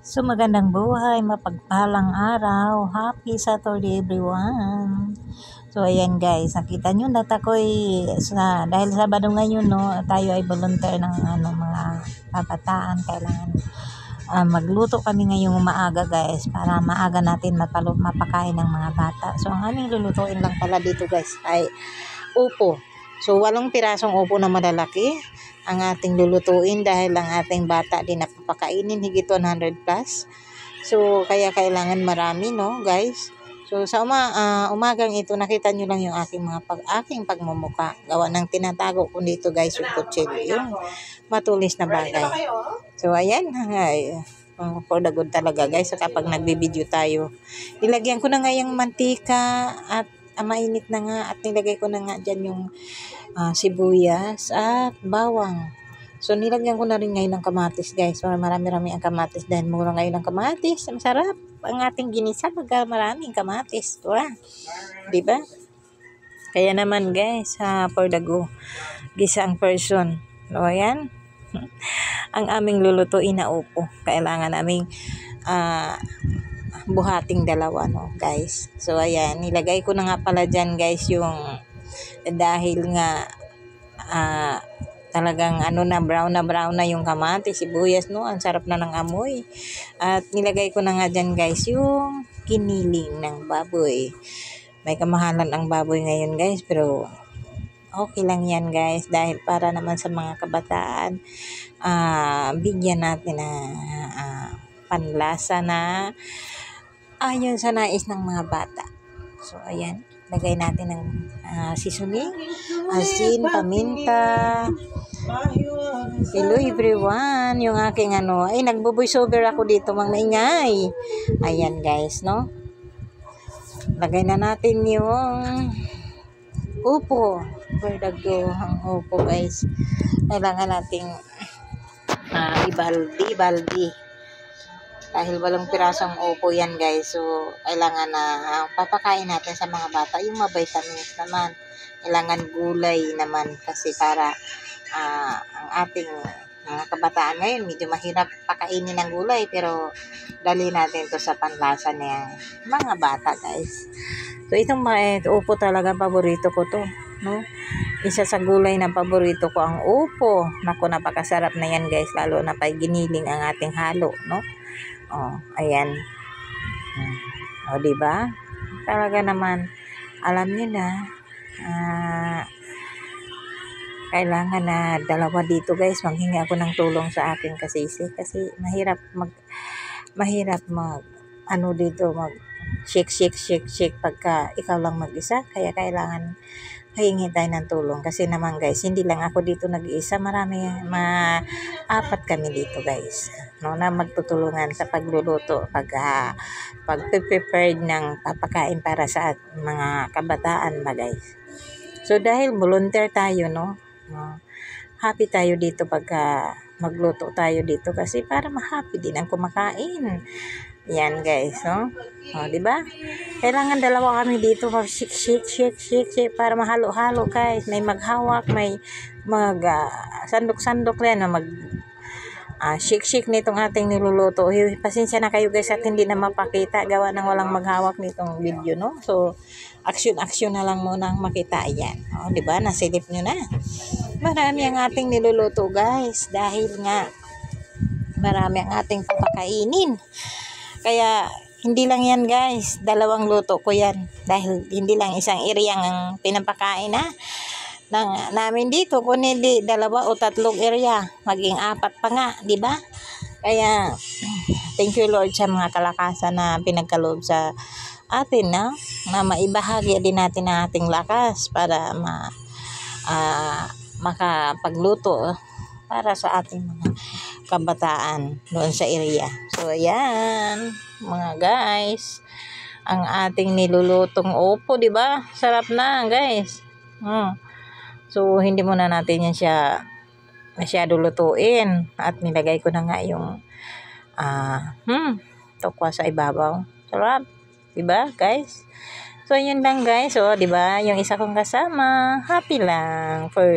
So magandang buhay, mapagpalang araw, happy Saturday everyone. So ayan guys, nakita nyo dahil Sabado ngayon no, tayo ay volunteer ng mga kabataan. Kailangan magluto kami ngayong maaga guys, para maaga natin mapakain ng mga bata. So ang aming lulutuin lang pala dito guys ay upo. So 8 pirasong upo na malalaki ang ating lulutuin dahil ang ating bata din napapakainin higit 100 plus. So kaya kailangan marami no guys. So sa umagang ito nakita nyo lang yung aking pagmumuka. Gawa ng tinatago ko dito guys yung kutsilyo, yung matulis na bagay. So ayan, for the good talaga guys kapag nagbibideo tayo. Nilagyan ko na nga yung mantika at mainit na nga at nilagay ko na nga dyan yung sibuyas at bawang. So nilagyan ko na rin ngayon ng kamatis guys. So marami-rami ang kamatis dahil mura ngayon ang kamatis. Masarap ang ating ginisa pag maraming kamatis. Diba? Kaya naman guys, for the go, gisang person. So ayan, ang aming lulutuin na upo. Kailangan naming buhating dalawa no guys. So ayan, nilagay ko na nga pala dyan guys yung dahil nga talagang brown na yung kamatis, sibuyas no, ang sarap na ng amoy. At nilagay ko na nga dyan guys yung kiniling ng baboy. May kamahalan ang baboy ngayon guys, pero okay lang yan guys dahil para naman sa mga kabataan, bigyan natin na panlasa na ayon sa nais ng mga bata. So ayan, lagay natin ng seasoning, asin, paminta. Hello everyone, yung aking nagbo-voice over ako dito, maingay. Ayan guys, no? Lagay na natin yung upo. Verdago ang upo guys. Kailangan nating ibaldi. Dahil 8 pirasong upo yan guys. So kailangan na papakain natin sa mga bata yung vitamins naman. Kailangan gulay naman kasi para ang ating mga kabataan ngayon medyo mahirap pakainin ng gulay, pero dali natin to sa panlasa ng mga bata guys. So itong upo talaga paborito ko to no. Isa sa gulay na paborito ko ang upo. Naku, napakasarap na yan guys, lalo na pag giniling ang ating halo no. Ayan. Diba? Talaga naman, alam niyo na, kailangan na dalawa dito guys. Manghingi ako ng tulong sa aking kasisi kasi mahirap dito mag shake pagka ikaw lang mag-isa. Kaya kailangan hingi tayo ng tulong kasi naman guys, hindi lang ako dito nag-iisa, apat kami dito guys no, na magtutulungan sa pagluluto, pag-prepared ng papakain para sa mga kabataan ba guys. So dahil volunteer tayo no, happy tayo dito pagka magluto tayo dito kasi para ma-happy din ang kumakain. Yan guys, no? Diba? Kailangan dalawa kami dito shake para mahalo-halo guys. May maghawak, may sandok-sandok rin na shake nitong ating niluluto. Pasensya na kayo guys at hindi na mapakita gawa ng walang maghawak nitong video, no? So action na lang muna ang makita. Ayan. Diba? Nasilip nyo na. Marami ang ating niluluto guys dahil nga marami ang ating papakainin. Kaya hindi lang yan guys, 2 luto ko yan dahil hindi lang isang area ang pinapakain namin dito, kundi 2 o 3 area, maging 4 pa nga, di ba? Kaya thank you Lord sa mga kalakasan na pinagkaloob sa atin na maibahagi din natin ang ating lakas para makapagluto para sa ating mga kabataan doon sa area. So ayan mga guys, ang ating nilulutong upo, di ba? Sarap na guys. So hindi muna natin yan siya masyado lutuin at nilagay ko na nga yung tokwa sa ibabaw. Sarap, di ba guys? So yun lang guys. So di ba, yung isa kong kasama, happy lang for